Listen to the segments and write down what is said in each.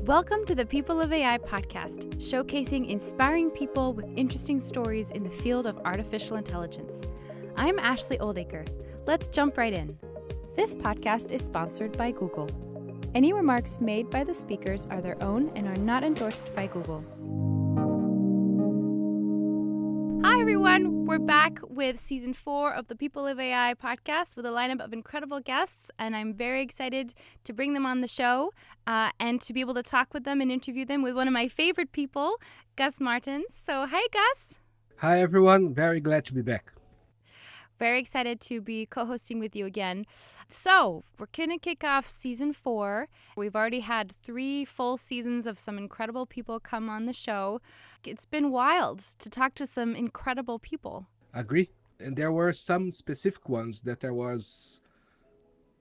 Welcome to the People of AI podcast, showcasing inspiring people with interesting stories in the field of artificial intelligence. I'm Ashley Oldacre. Let's jump right in. This podcast is sponsored by Google. Any remarks made by the speakers are their own and are not endorsed by Google. Hi everyone, we're back with season 4 of the People of AI podcast with a lineup of incredible guests, and I'm very excited to bring them on the show and to be able to talk with them and interview them with one of my favorite people, Gus Martins. So hi Gus. Hi everyone, very glad to be back. Very excited to be co-hosting with you again. So we're going to kick off season 4. We've already had 3 full seasons of some incredible people come on the show. It's been wild to talk to some incredible people. Agree. And there were some specific ones that I was,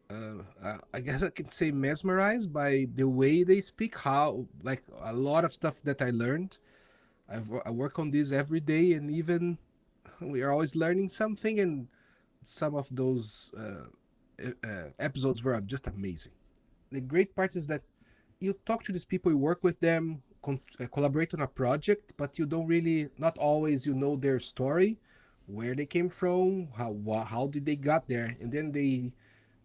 I guess I can say, mesmerized by the way they speak, how, like a lot of stuff that I learned. I work on this every day, and even we are always learning something, and some of those episodes were just amazing. The great part is that you talk to these people, you work with them, collaborate on a project, but you don't really, not always, you know their story, where they came from, how did they got there, and then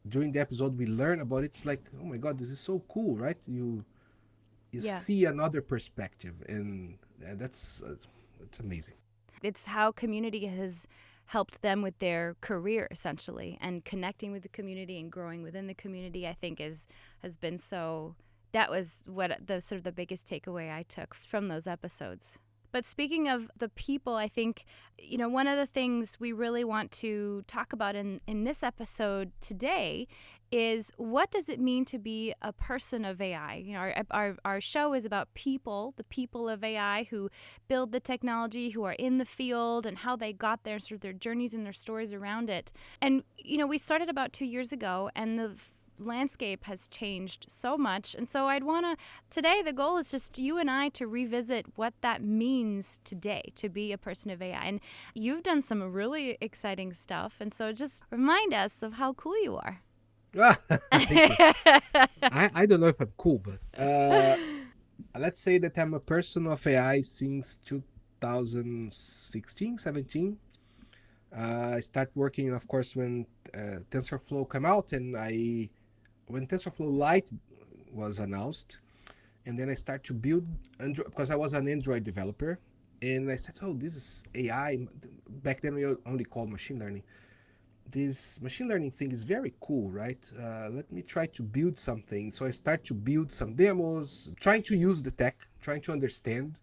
during the episode we learn about it. It's like, oh my god, this is so cool, right? You see another perspective, and that's it's amazing. It's how community has helped them with their career, essentially, and connecting with the community and growing within the community, I think has been so. That was what the biggest takeaway I took from those episodes. But speaking of the people, I think, one of the things we really want to talk about in this episode today is, what does it mean to be a person of AI? Our show is about people, the people of AI who build the technology, who are in the field, and how they got there, sort of their journeys and their stories around it. And, we started about 2 years ago, and the landscape has changed so much. And so today the goal is just you and I to revisit what that means today to be a person of AI. And you've done some really exciting stuff. And so just remind us of how cool you are. Thank you. I don't know if I'm cool, but let's say that I'm a person of AI since 2016, 17. I started working, of course, when TensorFlow came out, and when TensorFlow Lite was announced, and then I started to build Android, because I was an Android developer, and I said, oh, this is AI. Back then we only called machine learning. This machine learning thing is very cool, right? Let me try to build something. So I start to build some demos, trying to use the tech, trying to understand.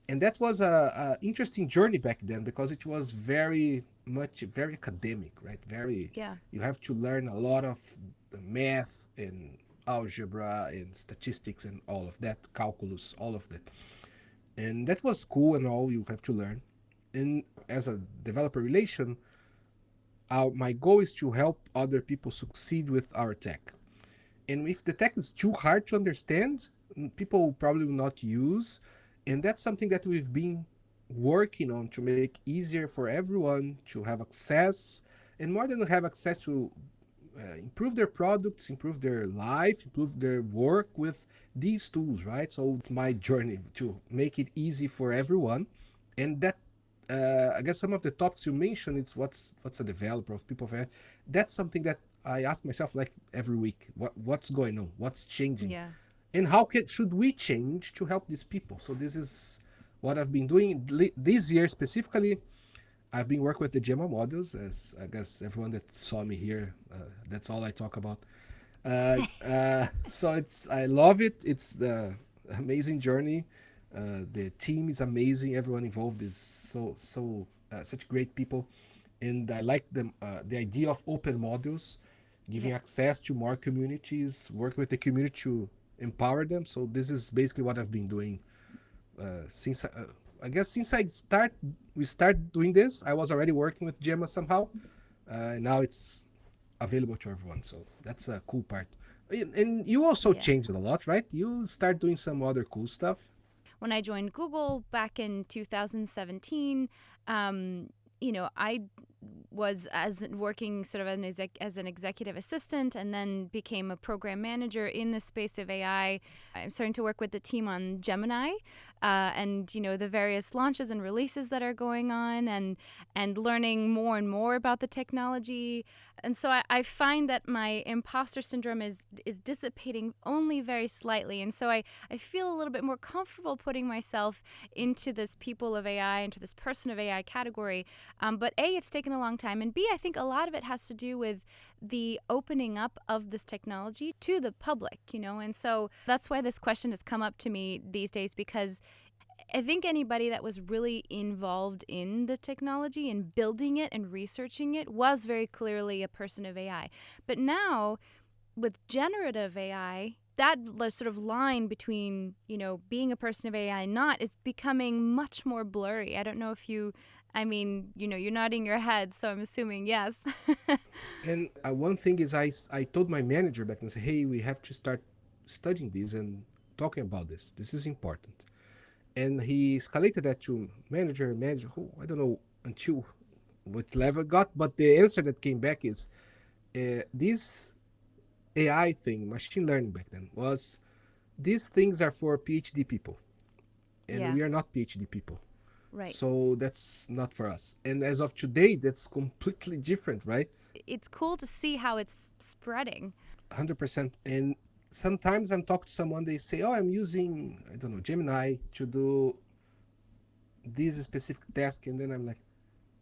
And that was a interesting journey back then, because it was very academic, right? You have to learn a lot of the math and algebra and statistics and all of that, calculus, all of that. And that was cool and all, you have to learn. And as a developer relation, my goal is to help other people succeed with our tech. And if the tech is too hard to understand, people probably will not use. And that's something that we've been working on to make easier for everyone to have access, and more than have access, to improve their products, improve their life, improve their work with these tools, right? So it's my journey to make it easy for everyone. And that, I guess some of the topics you mentioned, it's what's a developer of people. That's something that I ask myself like every week. What's going on? What's changing? Yeah. And how should we change to help these people? So this is what I've been doing this year specifically. I've been working with the Gemma models, as I guess everyone that saw me here, that's all I talk about. So I love it. It's the amazing journey. The team is amazing. Everyone involved is such great people, and I like the idea of open models, giving access to more communities, work with the community to empower them. So this is basically what I've been doing since we started doing this. I was already working with Gemma somehow. Now it's available to everyone. So that's a cool part. And you also changed a lot, right? You start doing some other cool stuff. When I joined Google back in 2017, I was as working sort of as an executive assistant, and then became a program manager in the space of AI. I'm starting to work with the team on Gemini, and the various launches and releases that are going on, and learning more and more about the technology. And so I find that my imposter syndrome is dissipating only very slightly, and so I feel a little bit more comfortable putting myself into this people of AI, into this person of AI category. But A, it's taken a long time, and B, I think a lot of it has to do with the opening up of this technology to the public, and so that's why this question has come up to me these days, because I think anybody that was really involved in the technology and building it and researching it was very clearly a person of AI. But now, with generative AI, that sort of line between, being a person of AI and not is becoming much more blurry. I don't know if you're nodding your head, so I'm assuming yes. And one thing is, I told my manager back and said, hey, we have to start studying this and talking about this. This is important. And he escalated that to manager, who I don't know until what level it got, but the answer that came back is this AI thing, machine learning back then, was these things are for PhD people, and Yeah, we are not PhD people. right. So that's not for us. And as of today, that's completely different, right? It's cool to see how it's spreading. 100%. And sometimes I'm talking to someone, they say, oh, I'm using, I don't know, Gemini to do this specific task. And then I'm like,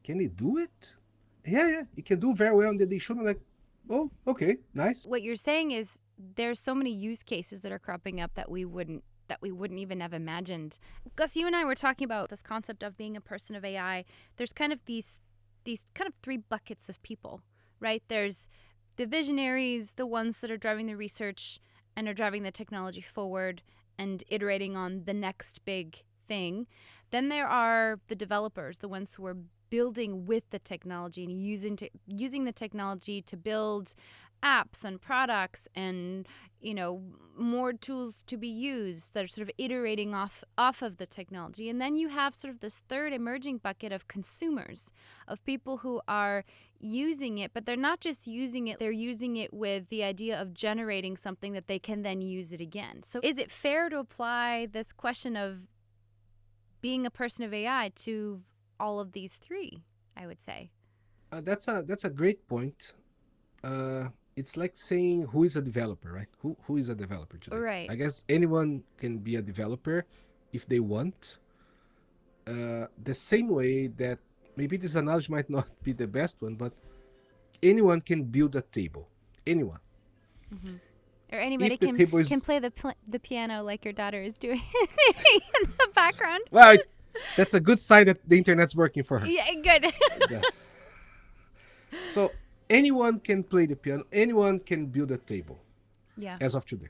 can it do it? Yeah, it can do very well. And then they show me like, oh, okay, nice. What you're saying is there's so many use cases that are cropping up that we wouldn't even have imagined. Gus, you and I were talking about this concept of being a person of AI. There's kind of these kind of three buckets of people, right? There's the visionaries, the ones that are driving the research and are driving the technology forward and iterating on the next big thing. Then there are the developers, the ones who are building with the technology and using the technology to build apps and products and more tools to be used that are sort of iterating off of the technology. And then you have sort of this third emerging bucket of consumers, of people who are using it, but they're not just using it, they're using it with the idea of generating something that they can then use it again. So is it fair to apply this question of being a person of AI to all of these three, I would say? That's a great point. It's like saying who is a developer, right? Who is a developer today? Right. I guess anyone can be a developer if they want. The same way that maybe this analogy might not be the best one, but anyone can build a table. Anyone. Mm-hmm. Or anybody If the table can is play the piano like your daughter is doing in the background. well, that's a good sign that the internet's working for her. Yeah, good. Yeah. So anyone can play the piano. Anyone can build a table. Yeah. As of today,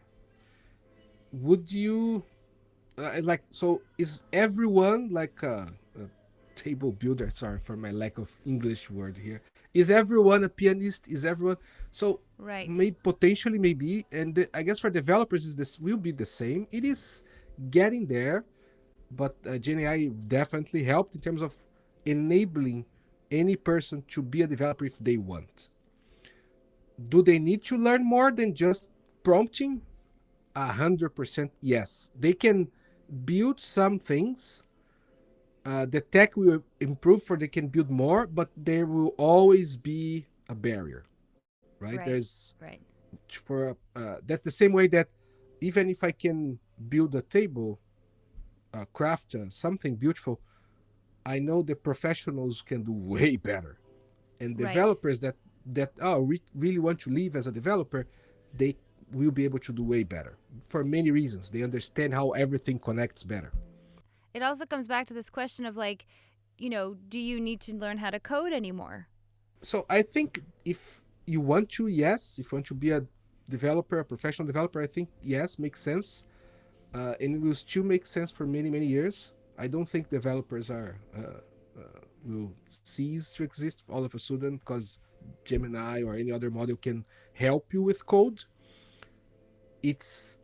would you like? So is everyone like a table builder? Sorry for my lack of English word here. Is everyone a pianist? Is everyone so? Right. May potentially maybe, and I guess for developers is this will be the same. It is getting there, but Gen AI definitely helped in terms of enabling any person to be a developer if they want. Do they need to learn more than just prompting? 100% yes. They can build some things. The tech will improve for they can build more, but there will always be a barrier, right? Right. There's Right. for that's the same way that even if I can build a table, craft something beautiful, I know the professionals can do way better, and Right. developers that really want to live as a developer, they will be able to do way better for many reasons. They understand how everything connects better. It also comes back to this question of like, do you need to learn how to code anymore? So I think if you want to, yes, if you want to be a developer, a professional developer, I think yes, makes sense, and it will still make sense for many years. I don't think developers will cease to exist all of a sudden because Gemini or any other model can help you with code. It's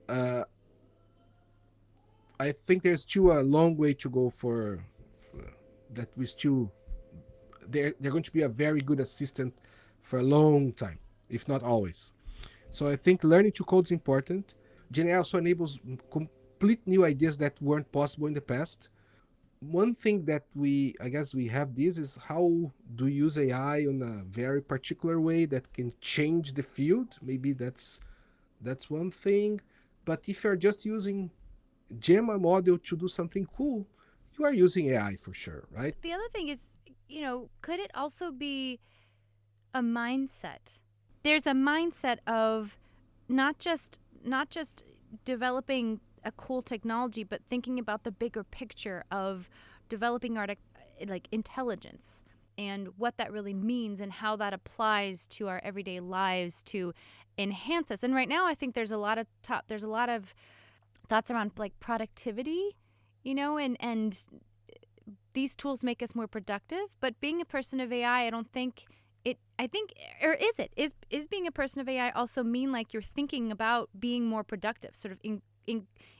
I think there's still a long way to go for that we still they're going to be a very good assistant for a long time, if not always. So I think learning to code is important. Gen AI also enables complete new ideas that weren't possible in the past. One thing that I guess we have this is how do you use AI in a very particular way that can change the field. Maybe that's one thing. But if you're just using Gemma model to do something cool, you are using AI for sure, right? The other thing is, could it also be a mindset? There's a mindset of not just developing a cool technology, but thinking about the bigger picture of developing like intelligence and what that really means and how that applies to our everyday lives to enhance us. And right now, I think there's a lot of thoughts around like productivity, and these tools make us more productive. But being a person of AI, I don't think it. I think, or is it? Is being a person of AI also mean like you're thinking about being more productive, sort of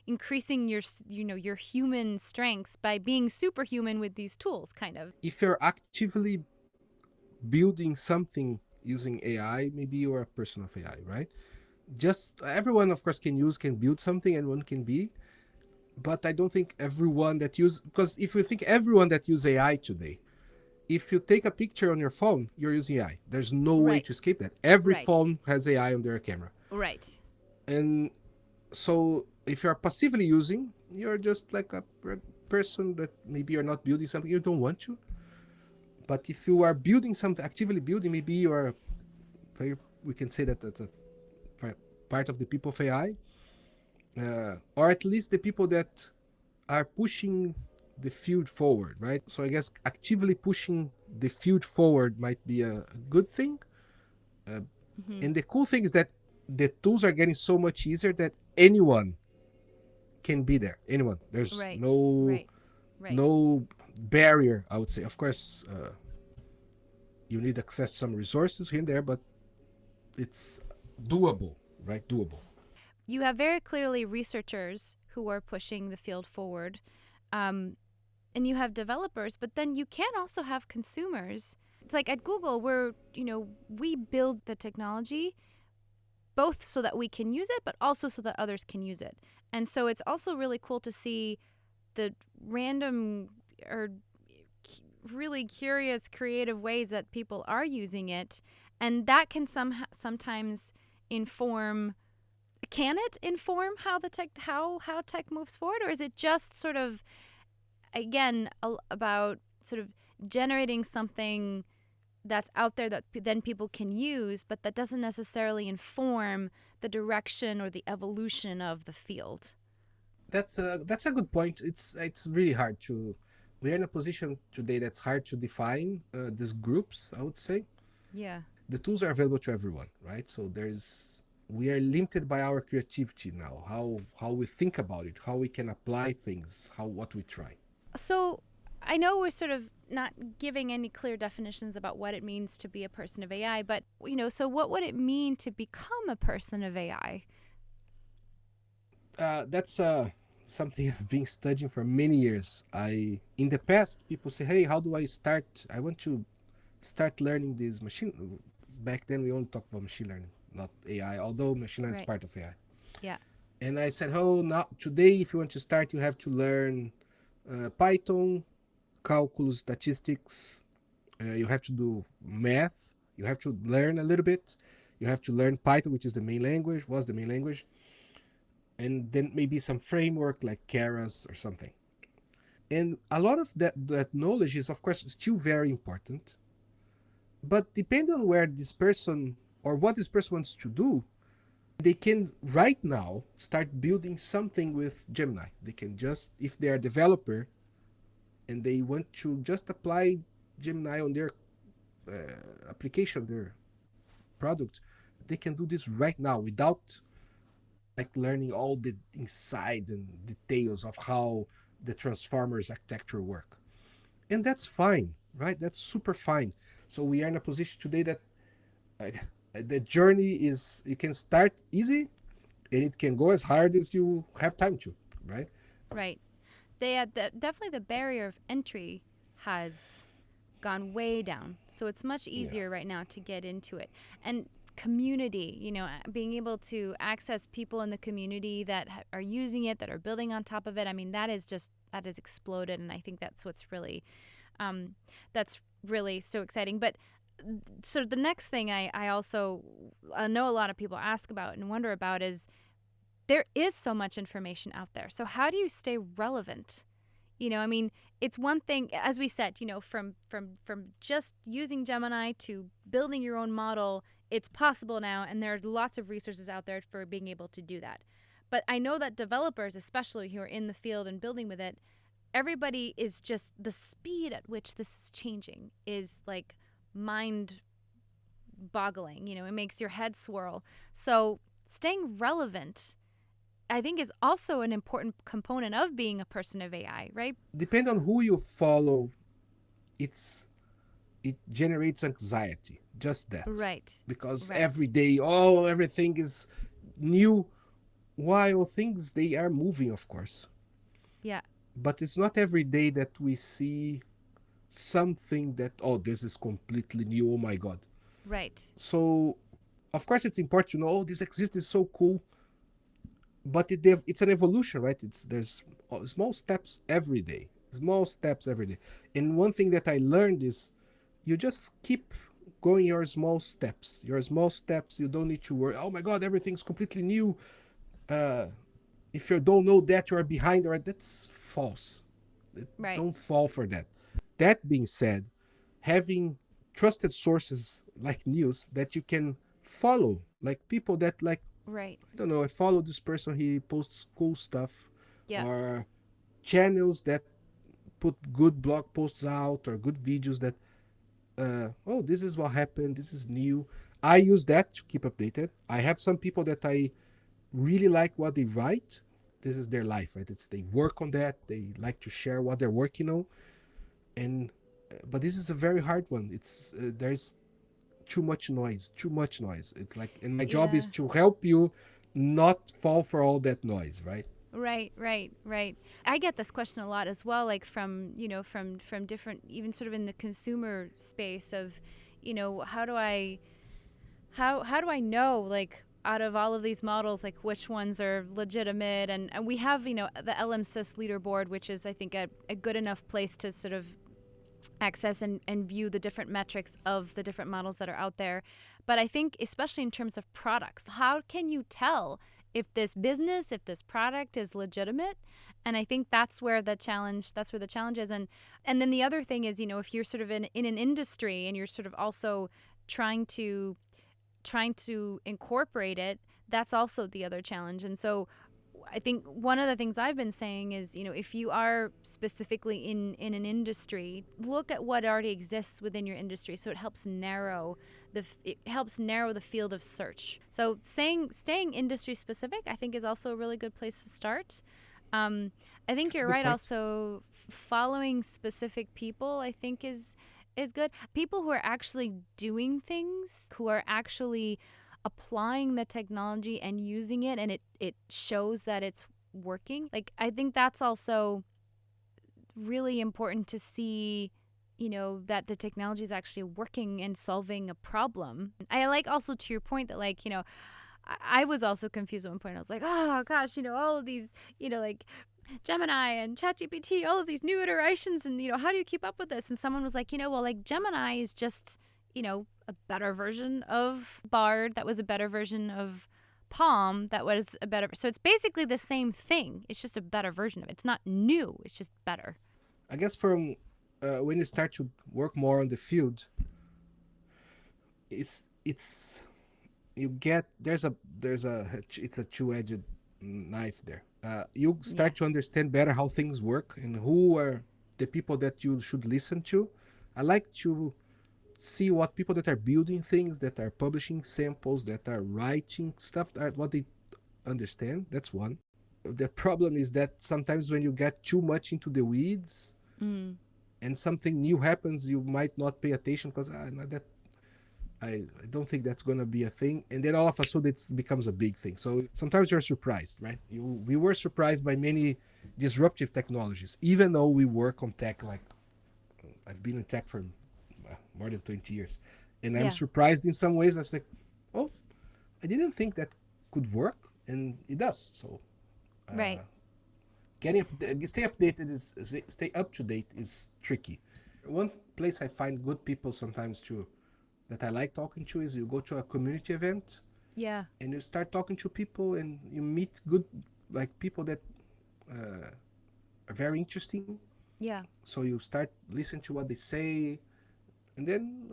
increasing your human strengths by being superhuman with these tools, kind of. If you're actively building something using AI, maybe you're a person of AI, right? Just everyone, of course, can build something, and one can be. But I don't think everyone that use because if you think everyone that use AI today, if you take a picture on your phone, you're using AI. There's no way Right. to escape that. Every Right. phone has AI on their camera, Right. and so if you're passively using, you're just like a person that maybe you're not building something you don't want to. But if you are building something, actively building, maybe you are. We can say that that's a part of the people of AI, or at least the people that are pushing the field forward, right? So I guess actively pushing the field forward might be a good thing. Uh, Mm-hmm. and the cool thing is that the tools are getting so much easier that anyone can be there. Anyone. There's Right. no Right. Right. no barrier. I would say. Of course, you need access to some resources here and there, but it's doable, right? Doable. You have very clearly researchers who are pushing the field forward, um, and you have developers, but then you can also have consumers. It's like at Google, where we build the technology both so that we can use it, but also so that others can use it. And so it's also really cool to see the random or really curious, creative ways that people are using it, and that can sometimes inform. Can it inform how the tech how tech moves forward, or is it just sort of again about sort of generating something that's out there that then people can use, but that doesn't necessarily inform the direction or the evolution of the field? That's a good point. It's really hard to. We are in a position today that's hard to define these groups. I would say Yeah. the tools are available to everyone, right? So we are limited by our creativity now. How we think about it, how we can apply things, how what we try. So I know we're sort of not giving any clear definitions about what it means to be a person of AI, but so what would it mean to become a person of AI? That's something I've been studying for many years. I in the past people say, "Hey, how do I start? I want to start learning this machine." Back then, we only talked about machine learning, not AI. Although machine learning is Right. part of AI. Yeah. And I said, "Oh, now today, if you want to start, you have to learn Python, calculus, statistics. You have to do math. You have to learn a little bit. You have to learn Python, which is the main language, was the main language, and then maybe some framework like Keras or something." And a lot of that knowledge is, of course, still very important. But depending on where this person or what this person wants to do, they can right now start building something with Gemini. They can just, if they are a developer and they want to just apply Gemini on their application, their product, they can do this right now without like learning all the inside and details of how the transformers architecture work. And that's fine, right? That's super fine. So we are in a position today that uh, the journey is you can start easy and it can go as hard as you have time to, right? Right. Definitely the barrier of entry has gone way down. So it's much Yeah. easier right now to get into it. And community, being able to access people in the community that are using it, that are building on top of it. I mean, that has exploded. And I think that's really so exciting. But so the next thing I also know a lot of people ask about and wonder about is there is so much information out there. So how do you stay relevant? I mean, it's one thing, as we said, from just using Gemini to building your own model, it's possible now, and there are lots of resources out there for being able to do that. But I know that developers, especially who are in the field and building with it, everybody is just the speed at which this is changing is like mind boggling. It makes your head swirl. So staying relevant, I think, is also an important component of being a person of AI, right? Depend on who you follow, it's it generates anxiety. Just that. Right. Because every Right. day, oh, everything is new. While things they are moving, of course. Yeah. But it's not every day that we see something that, oh, this is completely new. Oh my god. Right. So of course it's important to know, oh, this exists, is so cool. But it's an evolution, right? There's small steps every day. Small steps every day. And one thing that I learned is you just keep going your small steps. Your small steps, you don't need to worry, oh my god, everything's completely new. Uh if you don't know that, you are behind, right? That's false. Right. Don't fall for that. That being said, having trusted sources like news that you can follow, like people that, like, Right. I don't know, I follow this person, he posts cool stuff, Yeah. or channels that put good blog posts out or good videos that, oh, this is what happened, this is new. I use that to keep updated. I have some people that I really like what they write. This is their life, right? It's they work on that. They like to share what they're working on, and but this is a very hard one. It's there's too much noise, too much noise. It's like, and my job is Yeah. to help you not fall for all that noise, right? Right, right, right. I get this question a lot as well, like from, from different, even sort of in the consumer space of, how do I know, like, out of all of these models, like which ones are legitimate? And we have, the LMSys leaderboard, which is, I think, a good enough place to sort of access and view the different metrics of the different models that are out there. But I think, especially in terms of products, how can you tell if this product is legitimate? And I think that's where the challenge is. And then the other thing is, if you're sort of in an industry and you're sort of also trying to incorporate it, that's also the other challenge. And so I think one of the things I've been saying is, if you are specifically in an industry, look at what already exists within your industry, so it helps narrow the field of search. So staying industry specific, I think, is also a really good place to start. I think That's a you're good right. point. Also, following specific people, I think, is good. People who are actually doing things, who are actually applying the technology and using it, and it shows that it's working. Like, I think that's also really important to see, that the technology is actually working and solving a problem. I like, also, to your point, that, like, I was also confused at one point. I was like, oh gosh, all of these, like Gemini and ChatGPT, all of these new iterations, and how do you keep up with this? And someone was like, well, like, Gemini is just, a better version of Bard, that was a better version of Palm, that was a better. So it's basically the same thing. It's just a better version of it. It's not new. It's just better. I guess from when you start to work more on the field, it's you get there's a it's a two-edged knife there. You Yeah. start to understand better how things work and who are the people that you should listen to. I like to see what people that are building things, that are publishing samples, that are writing stuff, that what they understand. That's one. The problem is that sometimes when you get too much into the weeds Mm. and something new happens, you might not pay attention because that I don't think that's gonna be a thing, and then all of a sudden it becomes a big thing. So sometimes you're surprised, right? We were surprised by many disruptive technologies, even though we work on tech. Like, I've been in tech for more than 20 years. And I'm Yeah. surprised in some ways. I was like, oh, I didn't think that could work, and it does. So Right. stay up to date is tricky. One place I find good people sometimes too that I like talking to is you go to a community event Yeah. and you start talking to people and you meet good like people that uh, are very interesting. Yeah. So you start listening to what they say, and then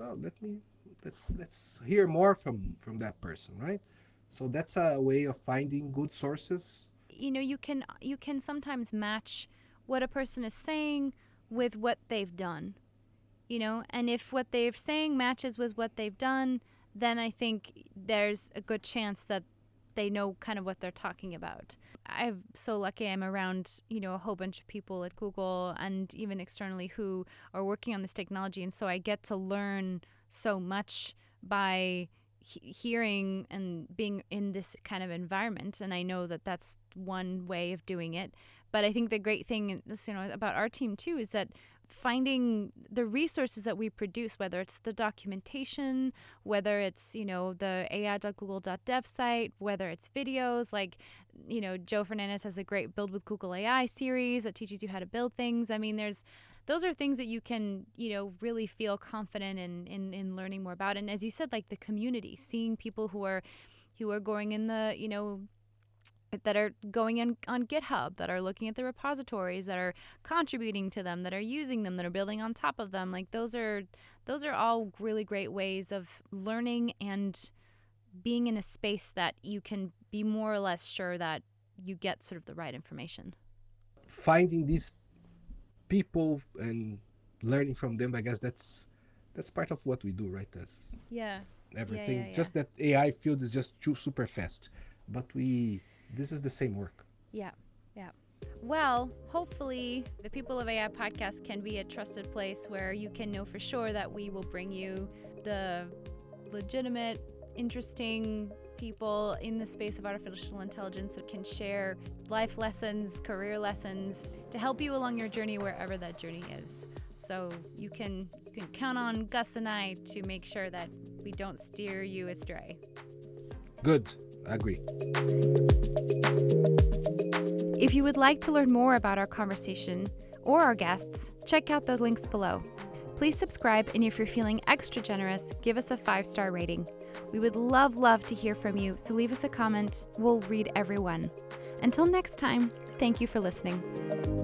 let's hear more from that person, right? So that's a way of finding good sources. You can sometimes match what a person is saying with what they've done. And if what they're saying matches with what they've done, then I think there's a good chance that they know kind of what they're talking about. I'm so lucky I'm around, a whole bunch of people at Google and even externally who are working on this technology. And so I get to learn so much by hearing and being in this kind of environment. And I know that that's one way of doing it. But I think the great thing about our team too is that finding the resources that we produce, whether it's the documentation, whether it's, the ai.google.dev site, whether it's videos, like, Joe Fernandez has a great Build with Google AI series that teaches you how to build things. I mean, those are things that you can, really feel confident in learning more about. And as you said, like the community, seeing people who are going in the, that are going in on GitHub, that are looking at the repositories, that are contributing to them, that are using them, that are building on top of them. Like those are all really great ways of learning and being in a space that you can be more or less sure that you get sort of the right information. Finding these people and learning from them, I guess that's part of what we do, right? As Yeah. everything, Yeah. just that AI field is just too super fast, but this is the same work. Yeah. Yeah. Well, hopefully the People of AI podcast can be a trusted place where you can know for sure that we will bring you the legitimate, interesting people in the space of artificial intelligence that can share life lessons, career lessons to help you along your journey wherever that journey is. So you can count on Gus and I to make sure that we don't steer you astray. Good. I agree. If you would like to learn more about our conversation or our guests, check out the links below. Please subscribe, and if you're feeling extra generous, give us a 5-star rating. We would love to hear from you, so leave us a comment. We'll read every one. Until next time, thank you for listening.